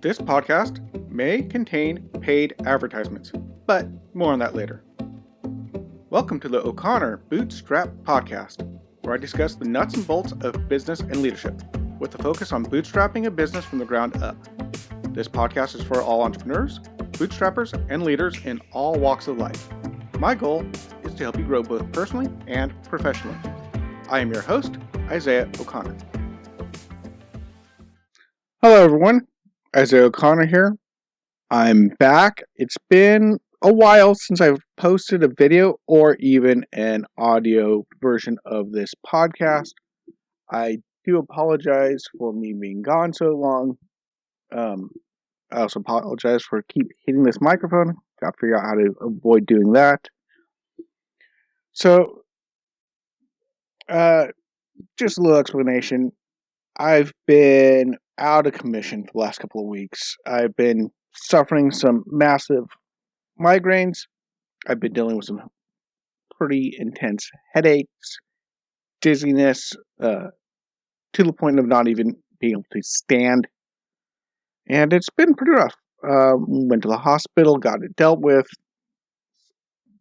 This podcast may contain paid advertisements, but more on that later. Welcome to the O'Connor Bootstrap podcast, where I discuss the nuts and bolts of business and leadership, with a focus on bootstrapping a business from the ground up. This podcast is for all entrepreneurs, bootstrappers, and leaders in all walks of life. My goal is to help you grow both personally and professionally. I am your host, Isaiah O'Connor. Hello, everyone. Isaiah O'Connor here. I'm back. It's been a while since I've posted a video or even an audio version of this podcast. I do apologize for me being gone so long. I also apologize for keep hitting this microphone. Got to figure out how to avoid doing that. So, just a little explanation. I've been out of commission for the last couple of weeks. I've been suffering some massive migraines. I've been dealing with some pretty intense headaches, dizziness, to the point of not even being able to stand. And it's been pretty rough. Went to the hospital, got it dealt with,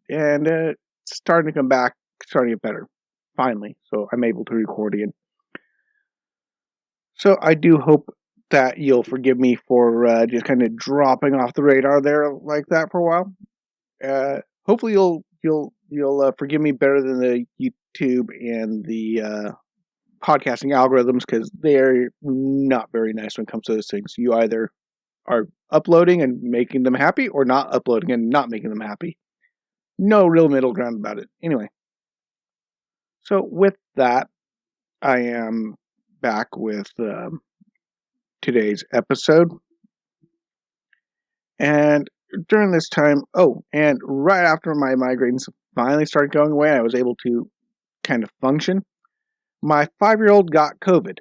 and it's starting to come back, starting to get better, finally. So I'm able to record again. So I do hope that you'll forgive me for just kind of dropping off the radar there like that for a while. Hopefully you'll forgive me better than the YouTube and the podcasting algorithms, because they're not very nice when it comes to those things. You either are uploading and making them happy, or not uploading and not making them happy. No real middle ground about it. Anyway, so with that, I am back with today's episode. And during this time, and right after my migraines finally started going away, I was able to kind of function. My 5-year-old got COVID,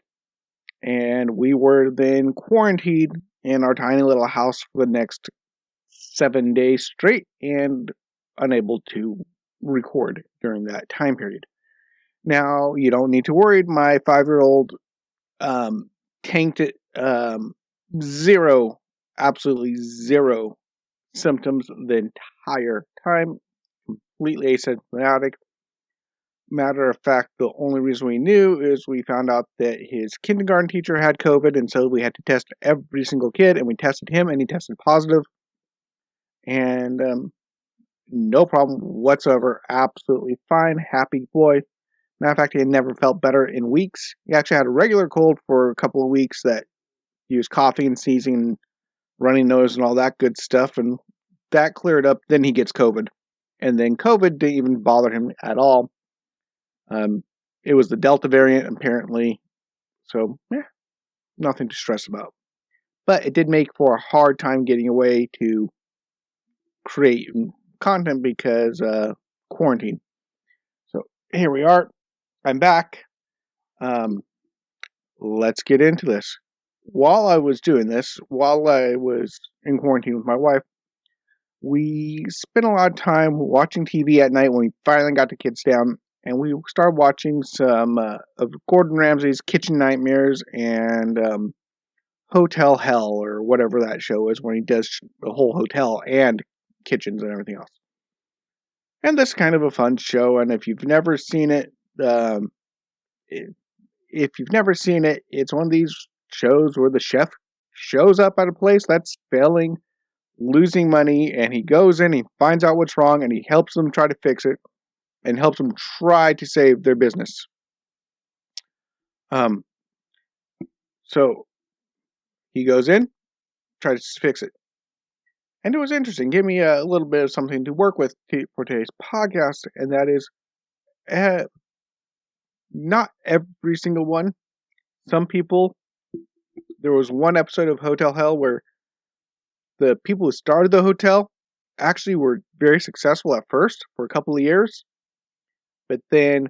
and we were then quarantined in our tiny little house for the next 7 days straight and unable to record during that time period. Now, you don't need to worry. My 5-year-old tanked it, absolutely zero symptoms the entire time, completely asymptomatic. Matter of fact, the only reason we knew is we found out that his kindergarten teacher had COVID, and so we had to test every single kid, and we tested him, and he tested positive, and no problem whatsoever, absolutely fine, happy boy. Matter of fact, he had never felt better in weeks. He actually had a regular cold for a couple of weeks that he was coughing and sneezing and running nose and all that good stuff, and that cleared up. Then he gets COVID, and then COVID didn't even bother him at all. It was the Delta variant, apparently, so nothing to stress about. But it did make for a hard time getting away to create content because quarantine. So here we are. I'm back. Let's get into this. While I was doing this, while I was in quarantine with my wife, we spent a lot of time watching TV at night when we finally got the kids down, and we started watching some of Gordon Ramsay's Kitchen Nightmares and Hotel Hell, or whatever that show is, when he does the whole hotel and kitchens and everything else. And this is kind of a fun show, and if you've never seen it, it's one of these shows where the chef shows up at a place that's failing, losing money, and he goes in, he finds out what's wrong, and he helps them try to fix it, and helps them try to save their business. So he goes in, tries to fix it. And it was interesting. Give me a little bit of something to work with for today's podcast, and that is not every single one. Some people, there was one episode of Hotel Hell where the people who started the hotel actually were very successful at first for a couple of years, but then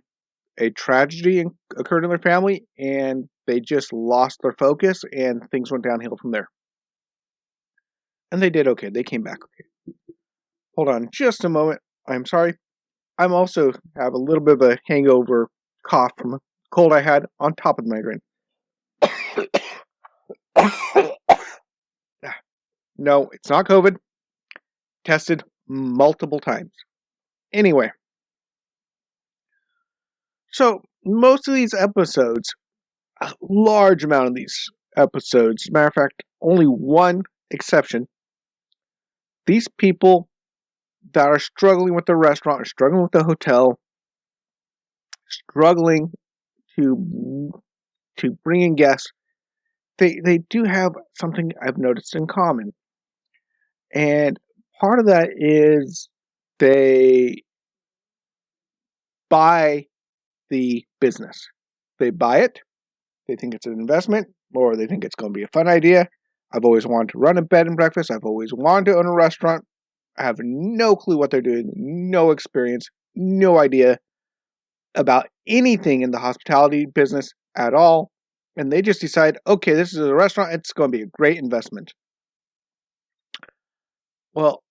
a tragedy occurred in their family, and they just lost their focus, and things went downhill from there. And they did okay. They came back okay. Hold on just a moment. I'm sorry. I'm also have a little bit of a hangover cough from a cold I had on top of the migraine. No, it's not COVID. Tested multiple times. Anyway, so most of these episodes, a large amount of these episodes, matter of fact, only one exception, these people that are struggling with the restaurant, or struggling with the hotel, struggling to bring in guests, they do have something I've noticed in common. And part of that is they buy the business. They buy it, they think it's an investment, or they think it's going to be a fun idea. I've always wanted to run a bed and breakfast. I've always wanted to own a restaurant. I have no clue what they're doing, no experience, no idea about anything in the hospitality business at all. And they just decide, okay, this is a restaurant. It's going to be a great investment. Well,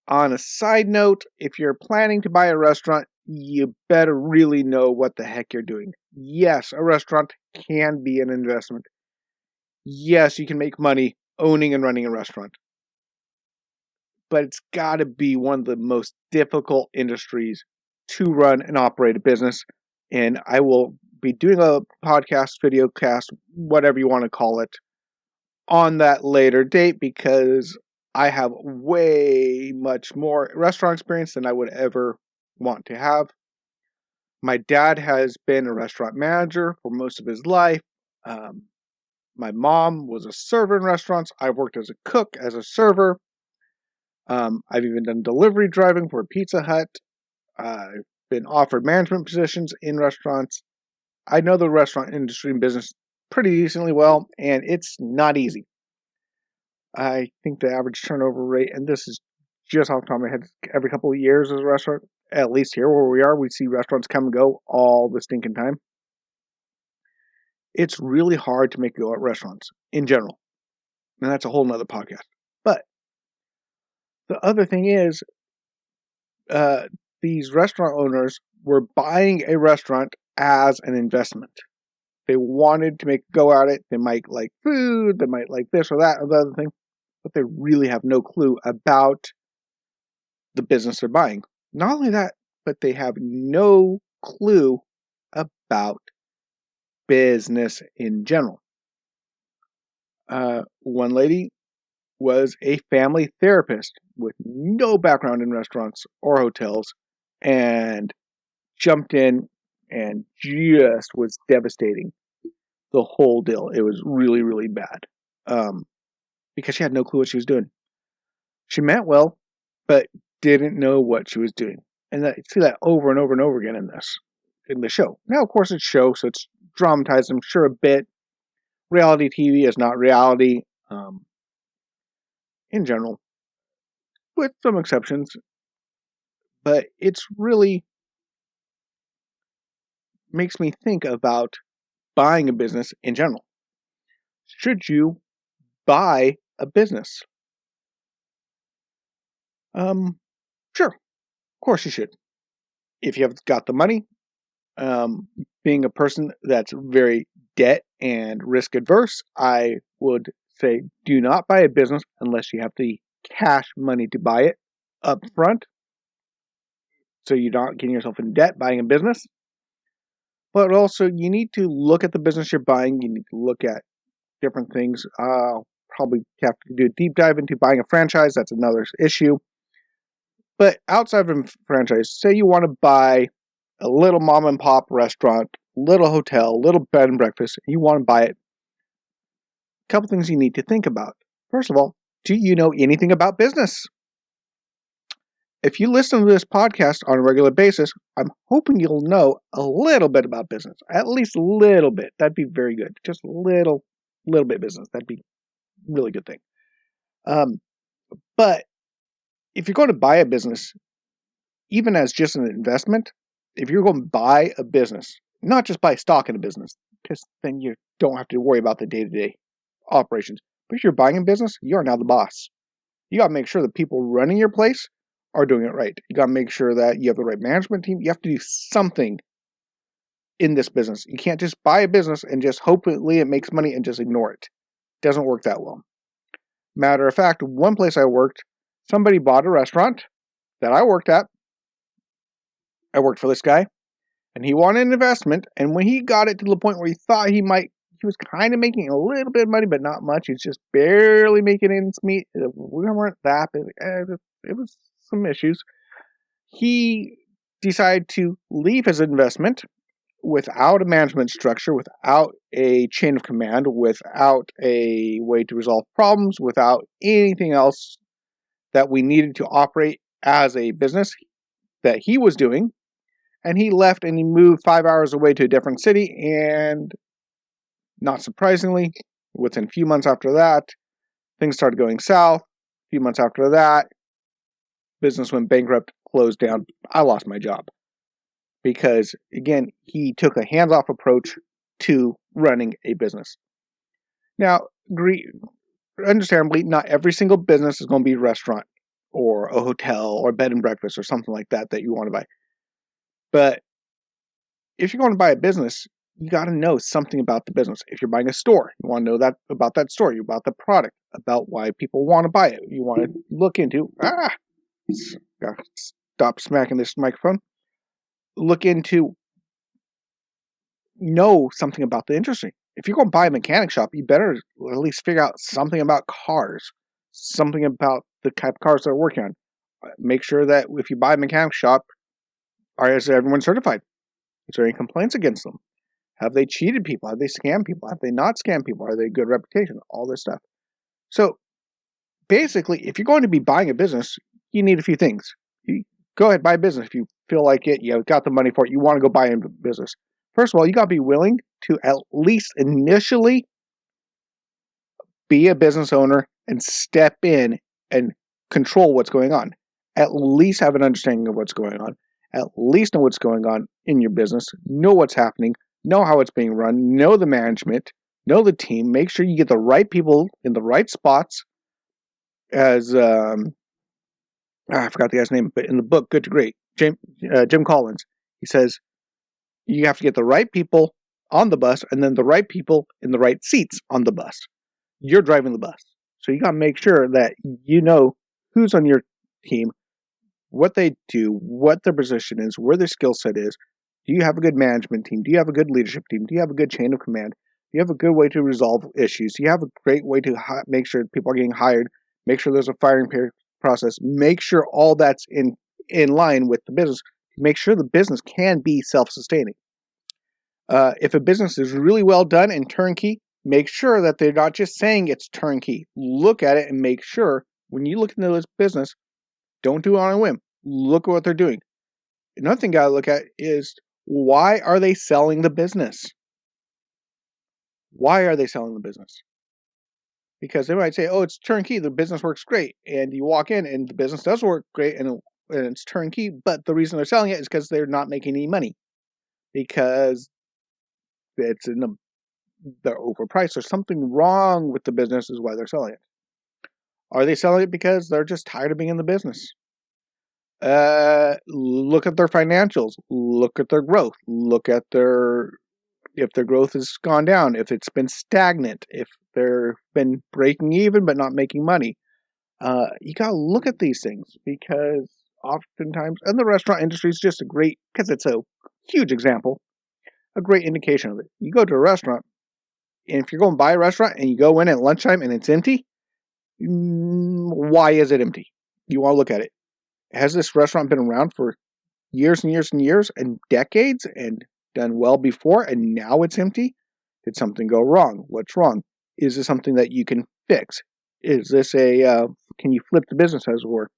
on a side note, if you're planning to buy a restaurant, you better really know what the heck you're doing. Yes, a restaurant can be an investment. Yes, you can make money owning and running a restaurant. But it's got to be one of the most difficult industries to run and operate a business. And I will be doing a podcast, video cast, whatever you want to call it, on that later date because I have way much more restaurant experience than I would ever want to have. My dad has been a restaurant manager for most of his life. My mom was a server in restaurants. I worked as a cook, as a server. I've even done delivery driving for Pizza Hut. I've been offered management positions in restaurants. I know the restaurant industry and business pretty decently well, and it's not easy. I think the average turnover rate, and this is just off the top of my head, every couple of years as a restaurant, at least here where we are, we see restaurants come and go all the stinking time. It's really hard to make go at restaurants in general. And that's a whole nother podcast. But the other thing is, these restaurant owners were buying a restaurant as an investment. They wanted to make a go at it. They might like food, they might like this or that or the other thing, but they really have no clue about the business they're buying. Not only that, but they have no clue about business in general. One lady was a family therapist with no background in restaurants or hotels and jumped in and just was devastating the whole deal. It was really, really bad because she had no clue what she was doing. She meant well, but didn't know what she was doing. And I see that over and over and over again in the show. Now, of course, it's show, so it's dramatized, I'm sure, a bit. Reality TV is not reality in general, with some exceptions. But it's really makes me think about buying a business in general. Should you buy a business? Sure. Of course you should. If you have got the money, being a person that's very debt and risk adverse, I would say do not buy a business unless you have the cash money to buy it up front. So you're not getting yourself in debt buying a business. But also you need to look at the business you're buying. You need to look at different things. Probably have to do a deep dive into buying a franchise. That's another issue. But outside of a franchise, say you want to buy a little mom and pop restaurant, little hotel, little bed and breakfast, you want to buy it. A couple things you need to think about. First of all, do you know anything about business? If you listen to this podcast on a regular basis, I'm hoping you'll know a little bit about business. At least a little bit. That'd be very good. Just a little bit business. That'd be a really good thing. But if you're going to buy a business, even as just an investment, if you're going to buy a business, not just buy stock in a business, because then you don't have to worry about the day-to-day operations. But if you're buying a business, you are now the boss. You got to make sure the people running your place are doing it right. You got to make sure that you have the right management team. You have to do something in this business. You can't just buy a business and just hopefully it makes money and just ignore it. It doesn't work that well. Matter of fact, one place I worked, somebody bought a restaurant that I worked at. I worked for this guy, and he wanted an investment. And when he got it to the point where he thought he was kind of making a little bit of money, but not much. He's just barely making ends meet. We weren't that big. It was some issues. He decided to leave his investment without a management structure, without a chain of command, without a way to resolve problems, without anything else that we needed to operate as a business that he was doing. And he left and he moved 5 hours away to a different city. And not surprisingly, within a few months after that, things started going south. A few months after that, business went bankrupt, closed down. I lost my job. Because, again, he took a hands-off approach to running a business. Now, understandably, not every single business is going to be a restaurant or a hotel or bed and breakfast or something like that you want to buy. But if you're going to buy a business, you got to know something about the business. If you're buying a store, you want to know that about that store, about the product, about why people want to buy it. You want to look into, stop smacking this microphone. Look into, know something about the industry. If you're going to buy a mechanic shop, you better at least figure out something about cars, something about the type of cars they're working on. Make sure that if you buy a mechanic shop, is everyone certified? Is there any complaints against them? Have they cheated people? Have they scammed people? Have they not scammed people? Are they good reputation? All this stuff. So basically, if you're going to be buying a business, you need a few things. Go ahead, buy a business if you feel like it. You've got the money for it. You want to go buy a business. First of all, you got to be willing to at least initially be a business owner and step in and control what's going on. At least have an understanding of what's going on. At least know what's going on in your business. Know what's happening. Know how it's being run. Know the management. Know the team. Make sure you get the right people in the right spots. As I forgot the guy's name, but in the book Good to Great, Jim Collins, he says you have to get the right people on the bus and then the right people in the right seats on the bus. You're driving the bus. So you got to make sure that you know who's on your team, what they do, what their position is, where their skill set is. Do you have a good management team? Do you have a good leadership team? Do you have a good chain of command? Do you have a good way to resolve issues? Do you have a great way to make sure people are getting hired? Make sure there's a firing process. Make sure all that's in line with the business. Make sure the business can be self-sustaining. If a business is really well done and turnkey, make sure that they're not just saying it's turnkey. Look at it and make sure when you look into this business, don't do it on a whim. Look at what they're doing. Another thing you gotta look at is, why are they selling the business? Why are they selling the business? Because they might say, oh, it's turnkey, the business works great. And you walk in and the business does work great and it's turnkey, but the reason they're selling it is because they're not making any money. Because they're overpriced. There's something wrong with the business is why they're selling it. Are they selling it because they're just tired of being in the business? Look at their financials. Look at their growth. Look at if their growth has gone down, if it's been stagnant, if they've been breaking even but not making money. You gotta look at these things because oftentimes, and the restaurant industry is just because it's a huge example, a great indication of it. You go to a restaurant, and if you're going to buy a restaurant and you go in at lunchtime and it's empty, why is it empty? You want to look at it. Has this restaurant been around for years and years and years and decades and done well before and now it's empty? Did something go wrong? What's wrong? Is this something that you can fix? Is this can you flip the business as it were?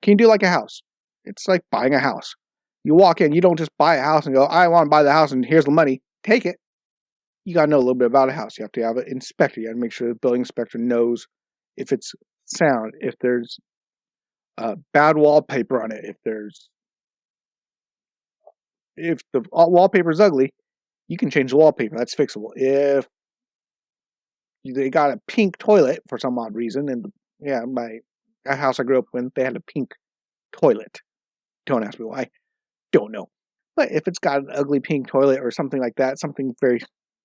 Can you do like a house? It's like buying a house. You walk in, you don't just buy a house and go, I want to buy the house and here's the money. Take it. You got to know a little bit about a house. You have to have an inspector. You got to make sure the building inspector knows if it's sound, if there's bad wallpaper on it, if the wallpaper is ugly, you can change the wallpaper. That's fixable. If they got a pink toilet for some odd reason, and that house I grew up in, they had a pink toilet. Don't ask me why. Don't know. But if it's got an ugly pink toilet or something like that, something very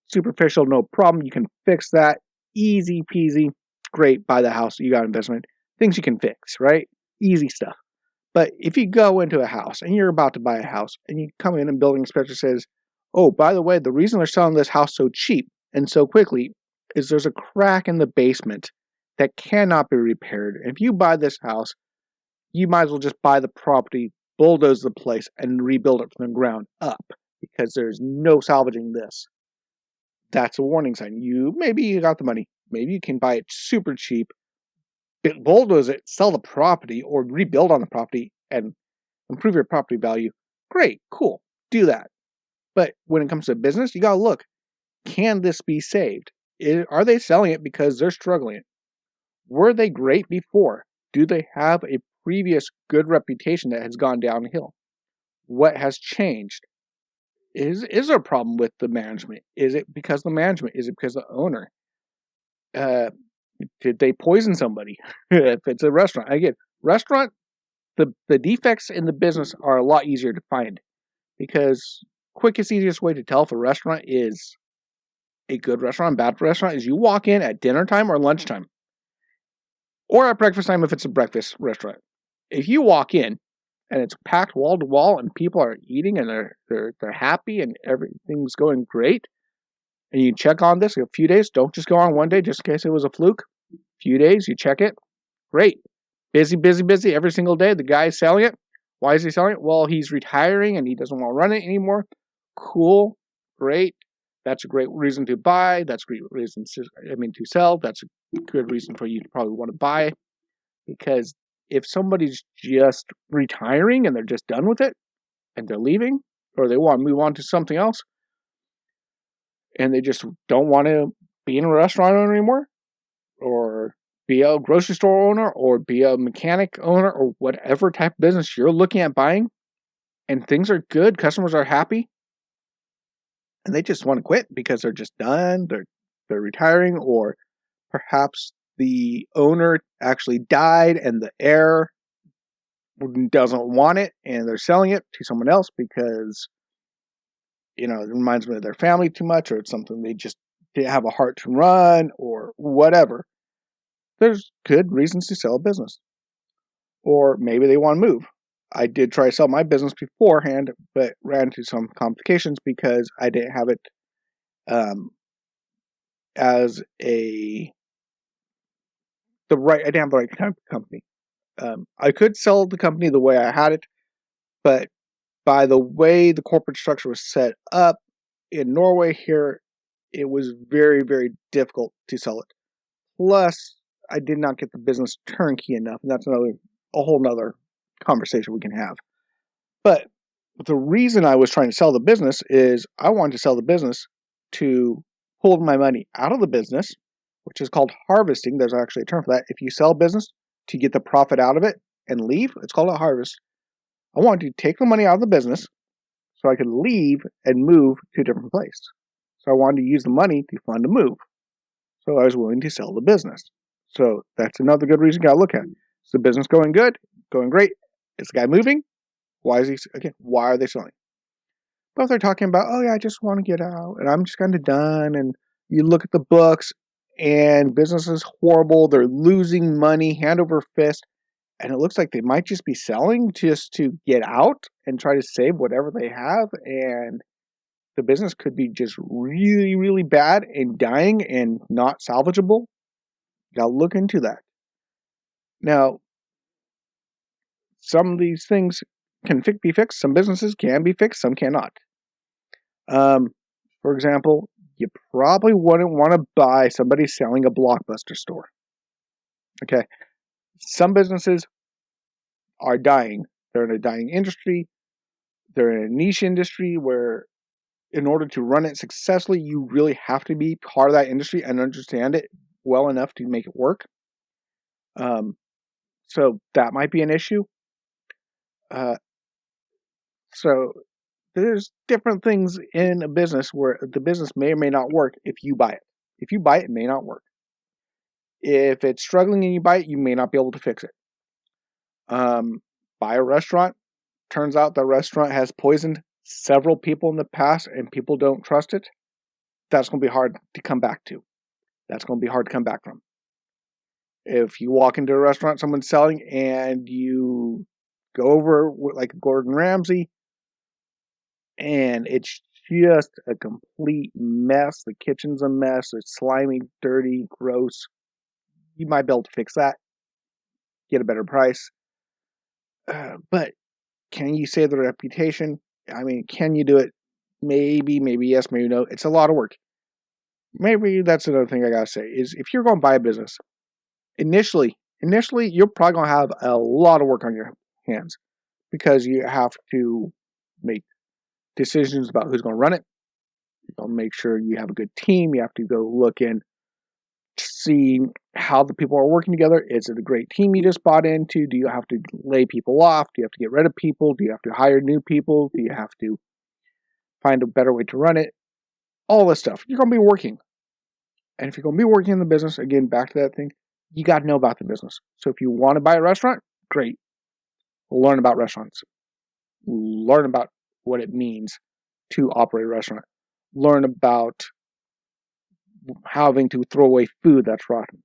superficial, no problem. You can fix that. Easy peasy. great, buy the house, you got investment, things you can fix, right? Easy stuff. But if you go into a house and you're about to buy a house and you come in and building inspector says, oh, by the way, the reason they're selling this house so cheap and so quickly is there's a crack in the basement that cannot be repaired. If you buy this house, you might as well just buy the property, bulldoze the place, and rebuild it from the ground up because there's no salvaging this. That's a warning sign. Maybe you got the money. Maybe you can buy it super cheap, bulldoze it, sell the property, or rebuild on the property and improve your property value. Great, cool, do that. But when it comes to business, you gotta look, can this be saved? Are they selling it because they're struggling? Were they great before? Do they have a previous good reputation that has gone downhill? What has changed? Is there a problem with the management? Is it because of the management? Is it because of the owner? Did they poison somebody? If it's a restaurant, again, the defects in the business are a lot easier to find because quickest, easiest way to tell if a restaurant is a good restaurant, a bad restaurant is you walk in at dinner time or lunchtime, or at breakfast time if it's a breakfast restaurant. If you walk in and it's packed wall to wall and people are eating and they're happy and everything's going great, and you check on this in a few days, don't just go on one day just in case it was a fluke. A few days, you check it, great. Busy every single day. The guy's selling it. Why is he selling it? Well, he's retiring and he doesn't want to run it anymore. Cool, great. That's a great reason to buy. That's a great reason to sell. That's a good reason for you to probably want to buy. Because if somebody's just retiring and they're just done with it and they're leaving, or they want to move on to something else, and they just don't want to be in a restaurant owner anymore, or be a grocery store owner, or be a mechanic owner, or whatever type of business you're looking at buying, and things are good, customers are happy, and they just want to quit because they're just done, they're retiring, or perhaps the owner actually died and the heir doesn't want it and they're selling it to someone else because it reminds them of their family too much, or it's something they just didn't have a heart to run, or whatever. There's good reasons to sell a business. Or maybe they want to move. I did try to sell my business beforehand, but ran into some complications because I didn't have it as I didn't have the right type of company. I could sell the company the way I had it, but by the way the corporate structure was set up in Norway here, it was very, very difficult to sell it. Plus, I did not get the business turnkey enough, and that's a whole nother conversation we can have. But the reason I was trying to sell the business is I wanted to sell the business to pull my money out of the business, which is called harvesting. There's actually a term for that. If you sell business to get the profit out of it and leave, it's called a harvest. I wanted to take the money out of the business so I could leave and move to a different place. So I wanted to use the money to fund a move. So I was willing to sell the business. So that's another good reason you got to look at. Is the business going good? Going great? Is the guy moving? Why are they selling? But if they're talking about, oh yeah, I just want to get out and I'm just kind of done, and you look at the books and business is horrible, they're losing money hand over fist, and it looks like they might just be selling just to get out and try to save whatever they have, and the business could be just really, really bad and dying and not salvageable. You gotta look into that. Now, some of these things can be fixed. Some businesses can be fixed. Some cannot. For example, you probably wouldn't want to buy somebody selling a Blockbuster store. Okay. Some businesses are dying. They're in a dying industry. They're in a niche industry where in order to run it successfully, you really have to be part of that industry and understand it well enough to make it work. So that might be an issue. So there's different things in a business where the business may or may not work if you buy it. If you buy it, it may not work. If it's struggling and you buy it, you may not be able to fix it. Buy a restaurant. Turns out the restaurant has poisoned several people in the past and people don't trust it. That's going to be hard to come back to. That's going to be hard to come back from. If you walk into a restaurant, someone's selling, and you go over like Gordon Ramsay, and it's just a complete mess. The kitchen's a mess. It's slimy, dirty, gross. You might be able to fix that, get a better price. But can you save the reputation? I mean, can you do it? Maybe yes, maybe no. It's a lot of work. Maybe that's another thing I gotta say is if you're going to buy a business, initially, you're probably going to have a lot of work on your hands because you have to make decisions about who's going to run it. You got to make sure you have a good team. You have to go look and see how the people are working together. Is it a great team you just bought into? Do you have to lay people off? Do you have to get rid of people? Do you have to hire new people? Do you have to find a better way to run it? All this stuff. You're going to be working. And if you're going to be working in the business, again, back to that thing, you got to know about the business. So if you want to buy a restaurant, great. Learn about restaurants. Learn about what it means to operate a restaurant. Learn about having to throw away food that's rotten.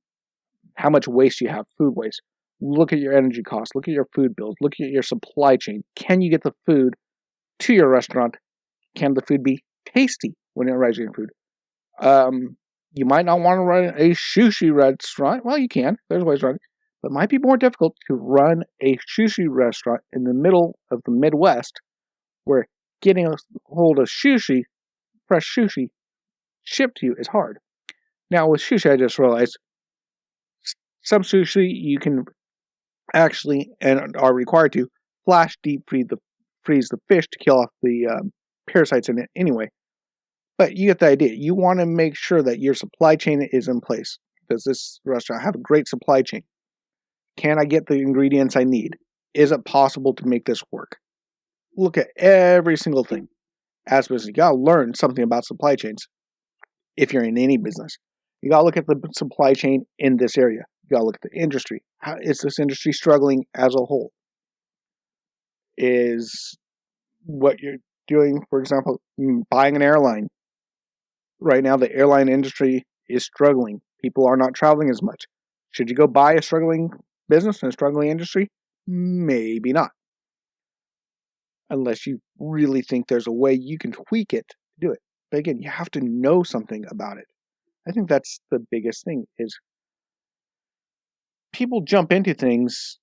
How much waste you have, food waste. Look at your energy costs. Look at your food bills. Look at your supply chain. Can you get the food to your restaurant? Can the food be tasty when it arrives in your food? You might not want to run a sushi restaurant. Well, you can. There's ways to run it. But it might be more difficult to run a sushi restaurant in the middle of the Midwest where getting a hold of sushi, fresh sushi, shipped to you is hard. Now, with sushi, I just realized some sushi you can actually, and are required to, flash deep freeze the fish to kill off the parasites in it anyway. But you get the idea. You want to make sure that your supply chain is in place. Does this restaurant have a great supply chain? Can I get the ingredients I need? Is it possible to make this work? Look at every single thing. As business, you gotta learn something about supply chains. If you're in any business, you gotta look at the supply chain in this area. You gotta look at the industry. How is this industry struggling as a whole? Is what you're doing, for example, buying an airline. Right now, the airline industry is struggling. People are not traveling as much. Should you go buy a struggling business and a struggling industry? Maybe not. Unless you really think there's a way you can tweak it to do it. But again, you have to know something about it. I think that's the biggest thing is people jump into things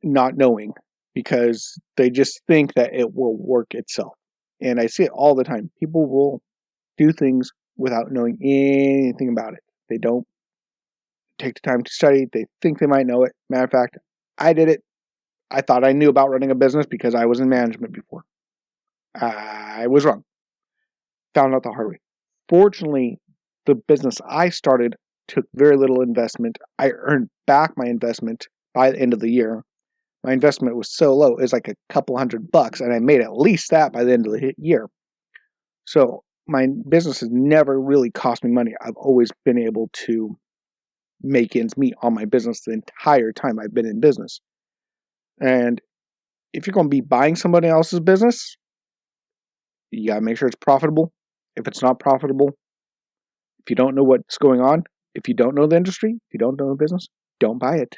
not knowing because they just think that it will work itself. And I see it all the time. People will do things without knowing anything about it. They don't take the time to study. They think they might know it. Matter of fact, I did it. I thought I knew about running a business because I was in management before. I was wrong. Found out the hard way. Fortunately, the business I started took very little investment. I earned back my investment by the end of the year. My investment was so low, it was like a couple $100, and I made at least that by the end of the year. So my business has never really cost me money. I've always been able to make ends meet on my business the entire time I've been in business. And if you're going to be buying somebody else's business, you got to make sure it's profitable. If it's not profitable, if you don't know what's going on, if you don't know the industry, if you don't know the business, don't buy it.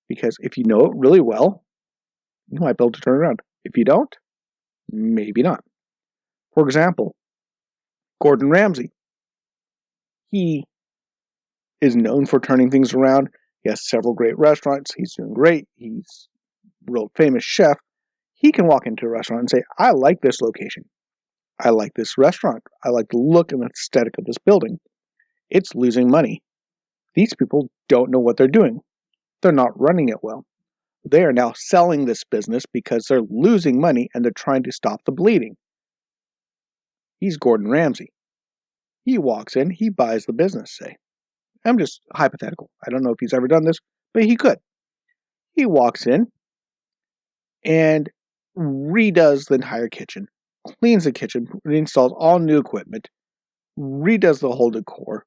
Because if you know it really well, you might be able to turn it around. If you don't, maybe not. For example, Gordon Ramsay. He is known for turning things around. He has several great restaurants. He's doing great. He's a real famous chef. He can walk into a restaurant and say, I like this location. I like this restaurant. I like the look and aesthetic of this building. It's losing money. These people don't know what they're doing. They're not running it well. They are now selling this business because they're losing money and they're trying to stop the bleeding. He's Gordon Ramsay. He walks in, he buys the business, say. I'm just hypothetical. I don't know if he's ever done this, but he could. He walks in and redoes the entire kitchen, cleans the kitchen, reinstalls all new equipment, redoes the whole decor,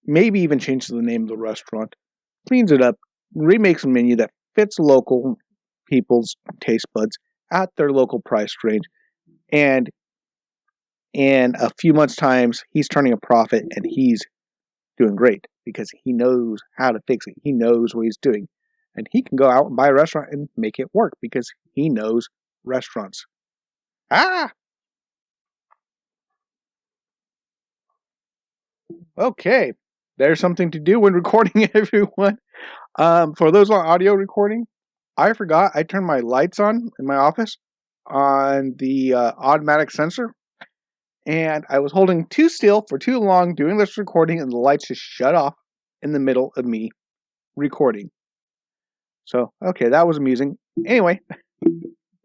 maybe even changes the name of the restaurant, cleans it up, remakes a menu that fits local people's taste buds at their local price range, and in a few months' time, he's turning a profit and he's doing great because he knows how to fix it. He knows what he's doing. And he can go out and buy a restaurant and make it work because he knows restaurants. Okay. There's something to do when recording, everyone. For those on audio recording, I forgot I turned my lights on in my office on the automatic sensor. And I was holding too still for too long doing this recording, and the lights just shut off in the middle of me recording. So, okay, that was amusing. Anyway,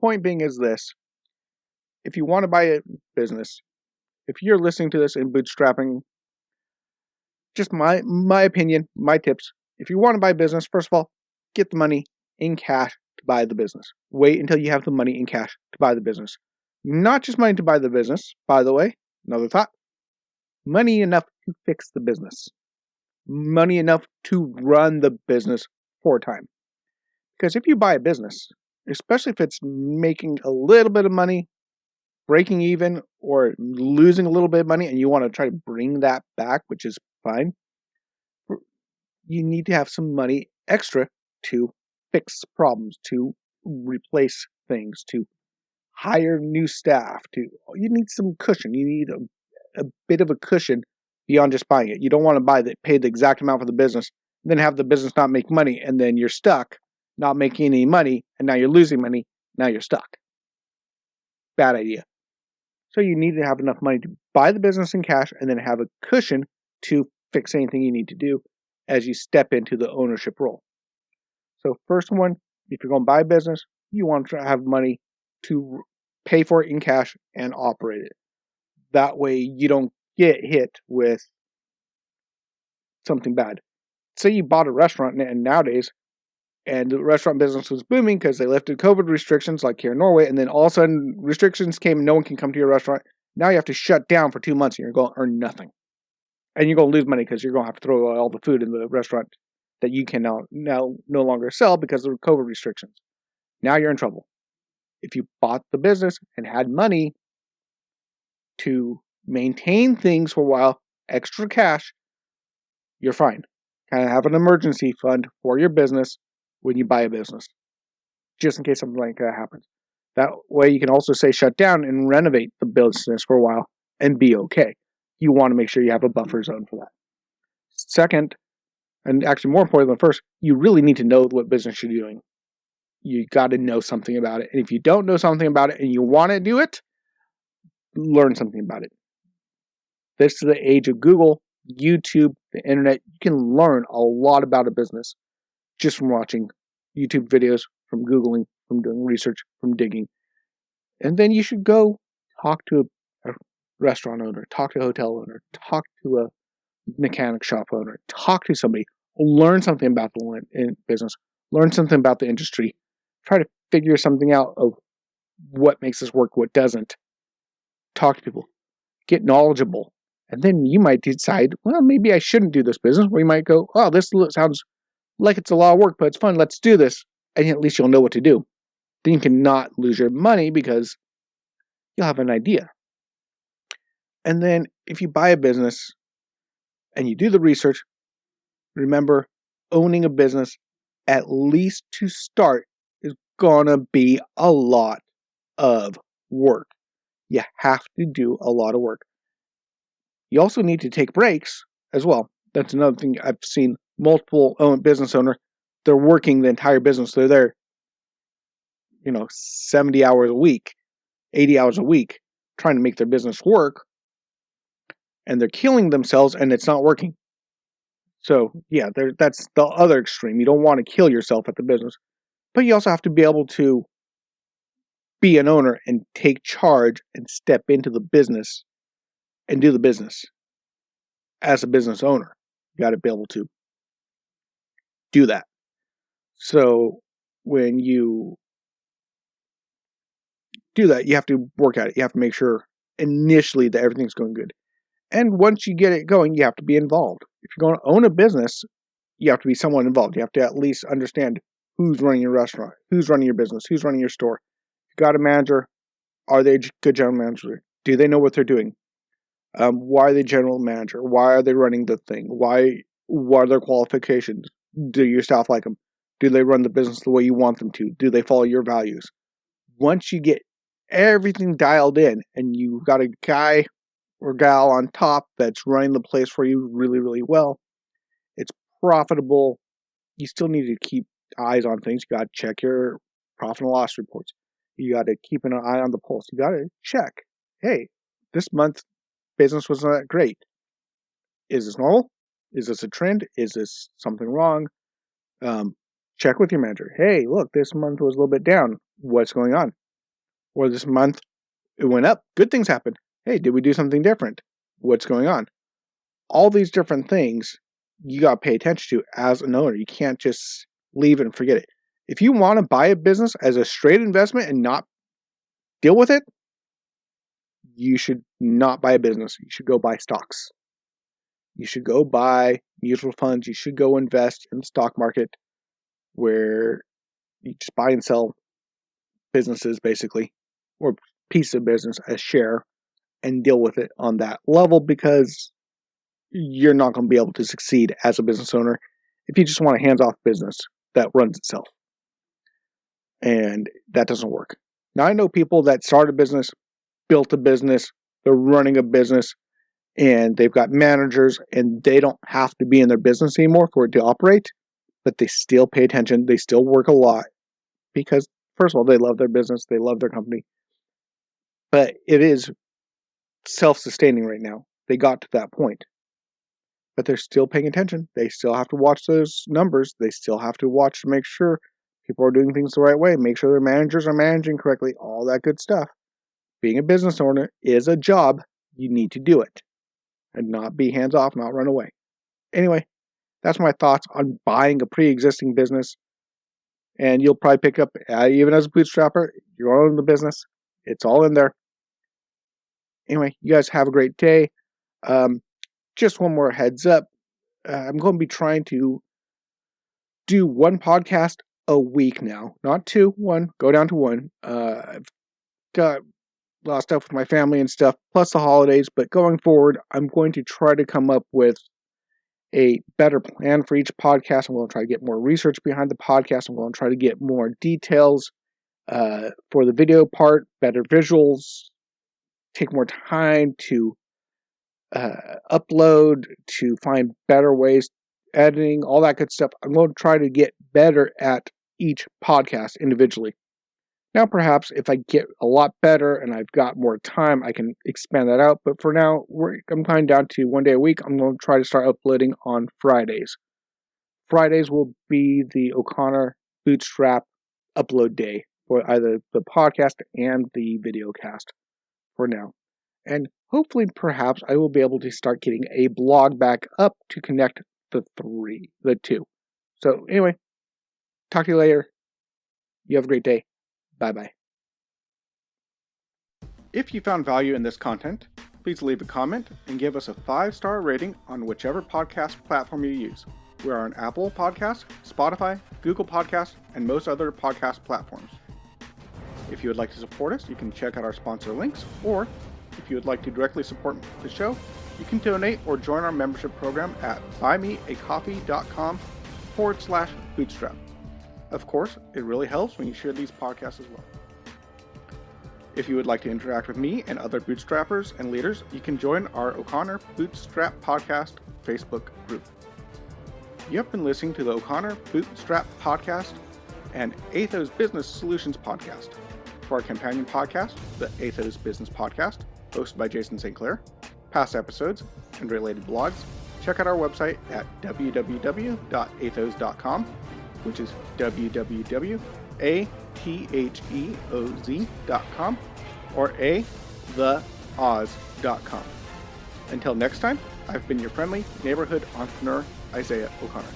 point being is this. If you want to buy a business, if you're listening to this in bootstrapping, just my opinion, my tips. If you want to buy a business, first of all, get the money in cash to buy the business. Wait until you have the money in cash to buy the business. Not just money to buy the business, by the way, another thought. Money enough to fix the business. Money enough to run the business for a time. Because if you buy a business, especially if it's making a little bit of money, breaking even, or losing a little bit of money, and you want to try to bring that back, which is fine, you need to have some money extra to fix problems, to replace things, to hire new staff. You need some cushion. You need a bit of a cushion beyond just buying it. You don't want to pay the exact amount for the business, and then have the business not make money, and then you're stuck, not making any money, and now you're losing money. Now you're stuck. Bad idea. So you need to have enough money to buy the business in cash, and then have a cushion to fix anything you need to do as you step into the ownership role. So first one, if you're going to buy a business, you want to have money to pay for it in cash and operate it. That way you don't get hit with something bad. Say you bought a restaurant and nowadays, and the restaurant business was booming because they lifted COVID restrictions like here in Norway, and then all of a sudden restrictions came and no one can come to your restaurant. Now you have to shut down for 2 months and you're going to earn nothing. And you're going to lose money because you're going to have to throw away all the food in the restaurant that you can now no longer sell because of COVID restrictions. Now you're in trouble. If you bought the business and had money to maintain things for a while, extra cash, you're fine. Kind of have an emergency fund for your business when you buy a business, just in case something like that happens. That way you can also say shut down and renovate the business for a while and be okay. You want to make sure you have a buffer zone for that. Second, and actually more important than first, you really need to know what business you're doing. You got to know something about it. And if you don't know something about it and you want to do it, learn something about it. This is the age of Google, YouTube, the internet. You can learn a lot about a business just from watching YouTube videos, from Googling, from doing research, from digging. And then you should go talk to a restaurant owner, talk to a hotel owner, talk to a mechanic shop owner, talk to somebody, learn something about the business, learn something about the industry, try to figure something out of what makes this work, what doesn't. Talk to people, get knowledgeable, and then you might decide, well, maybe I shouldn't do this business. Or you might go, oh, this sounds like it's a lot of work, but it's fun. Let's do this. And at least you'll know what to do. Then you cannot lose your money because you'll have an idea. And then if you buy a business and you do the research, remember, owning a business, at least to start, is gonna be a lot of work. You have to do a lot of work. You also need to take breaks as well. That's another thing I've seen multiple business owners. They're working the entire business. They're there, 70 hours a week, 80 hours a week, trying to make their business work. And they're killing themselves and it's not working. So, yeah, that's the other extreme. You don't want to kill yourself at the business. But you also have to be able to be an owner and take charge and step into the business and do the business as a business owner. You got to be able to do that. So when you do that, you have to work at it. You have to make sure initially that everything's going good. And once you get it going, you have to be involved. If you're going to own a business, you have to be somewhat involved. You have to at least understand who's running your restaurant, who's running your business, who's running your store. If you got a manager, are they a good general manager? Do they know what they're doing? Why are they general manager? Why are they running the thing? Why What are their qualifications? Do your staff like them? Do they run the business the way you want them to? Do they follow your values? Once you get everything dialed in and you've got a guy or gal on top that's running the place for you really, really well, it's profitable. You still need to keep eyes on things. You got to check your profit and loss reports. You got to keep an eye on the pulse. You got to check. Hey, this month business wasn't that great. Is this normal? Is this a trend? Is this something wrong? Check with your manager. Hey, look, this month was a little bit down. What's going on? Or this month it went up. Good things happened. Hey, did we do something different? What's going on? All these different things you got to pay attention to as an owner. You can't just leave it and forget it. If you want to buy a business as a straight investment and not deal with it, you should not buy a business. You should go buy stocks. You should go buy mutual funds. You should go invest in the stock market where you just buy and sell businesses, basically, or piece of business as share, and deal with it on that level, because you're not going to be able to succeed as a business owner if you just want a hands-off business that runs itself. And that doesn't work. Now, I know people that start a business, built a business, they're running a business, and they've got managers, and they don't have to be in their business anymore for it to operate, but they still pay attention. They still work a lot because, first of all, they love their business. They love their company. But it is self-sustaining right now. They got to that point. But they're still paying attention. They still have to watch those numbers. They still have to watch to make sure people are doing things the right way. Make sure their managers are managing correctly. All that good stuff. Being a business owner is a job. You need to do it. And not be hands-off, not run away. Anyway, that's my thoughts on buying a pre-existing business. And you'll probably pick up, even as a bootstrapper, you're owning the business. It's all in there. Anyway, you guys have a great day. Just one more heads up. I'm going to be trying to do one podcast a week now. Not two, one. Go down to one. I've got a lot of stuff with my family and stuff, plus the holidays. But going forward, I'm going to try to come up with a better plan for each podcast. I'm going to try to get more research behind the podcast. I'm going to try to get more details for the video part, better visuals, take more time to upload, to find better ways, editing, all that good stuff. I'm going to try to get better at each podcast individually. Now, perhaps if I get a lot better and I've got more time, I can expand that out. But for now, I'm kind of down to one day a week. I'm going to try to start uploading on Fridays. Fridays will be the O'Connor Bootstrap upload day for either the podcast and the video cast for now. And hopefully, perhaps, I will be able to start getting a blog back up to connect the two. So anyway, talk to you later. You have a great day. Bye-bye. If you found value in this content, please leave a comment and give us a 5-star rating on whichever podcast platform you use. We are on Apple Podcasts, Spotify, Google Podcasts, and most other podcast platforms. If you would like to support us, you can check out our sponsor links, or if you would like to directly support the show, you can donate or join our membership program at buymeacoffee.com/bootstrap. Of course, it really helps when you share these podcasts as well. If you would like to interact with me and other bootstrappers and leaders, you can join our O'Connor Bootstrap Podcast Facebook group. You have been listening to the O'Connor Bootstrap Podcast and Atheoz Business Solutions Podcast. For our companion podcast, the Atheoz Business Podcast, hosted by Jason St. Clair, past episodes, and related blogs, check out our website at www.atheoz.com, which is www.atheoz.com, or theoz.com. Until next time, I've been your friendly neighborhood entrepreneur, Isaiah O'Connor.